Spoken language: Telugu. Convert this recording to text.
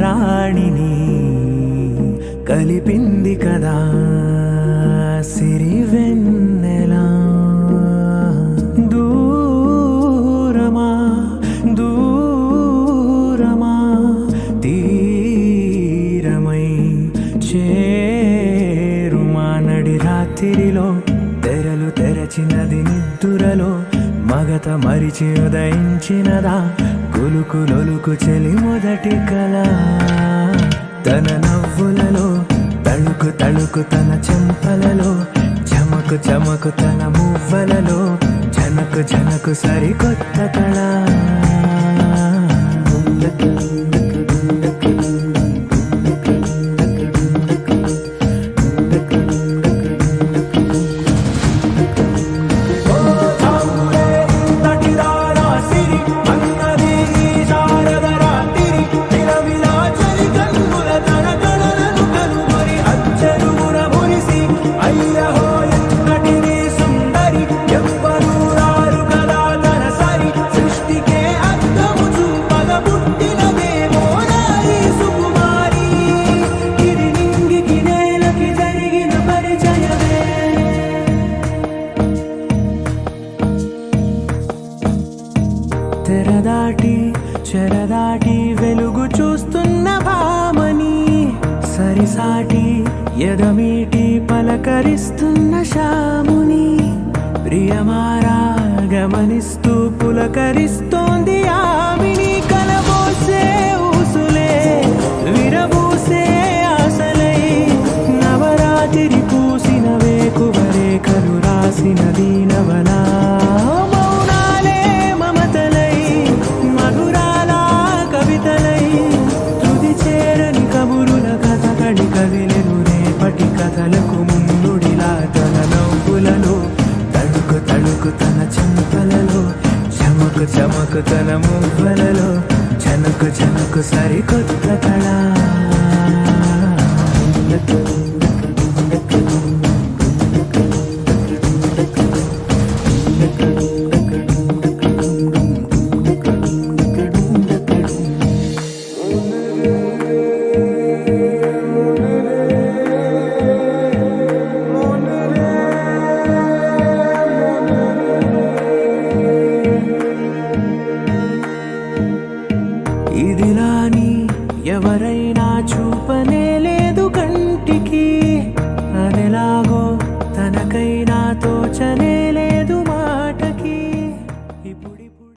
రాణిని కలిపింది కదా సిరివెన్నెలా. దూరమా దూరమా తీరమై చేరుమా నడి రాత్రిలో తెరలు తెరచినది నిద్దురలో మగత మరిచి ఉదయించినదా కులుకులొలుకు చెలి మొదటి కళ. తన నవ్వులలో తళుకు తళుకు తన చెంపలలో చమకు చమకు తన మువ్వలలో జనకు జనకు సరికొత్త కళ. తెరదాటి చెరదాటి వెలుగు చూస్తున్న భామని సరిసాటి ఎదమీటి పలకరిస్తున్న శాముని ప్రియమారా గమనిస్తూ పులకరిస్తోంది ఆవిని. కలబోసే ఊసులే విరబూసే ఆశలై నవరాత్రి పూసిన వేకువరేఖలు రాసిన దీనవనా. కదిలెను రేపటి కథలకు ముందుడిలా తన నవ్వులలో తడుకు తడుకు తన చెంపలలో చమకు చమకు తన మువ్వలలో చనకు చనకు సరికొత్త కళ. ఇదిలాని ఎవరైనా చూపనేలే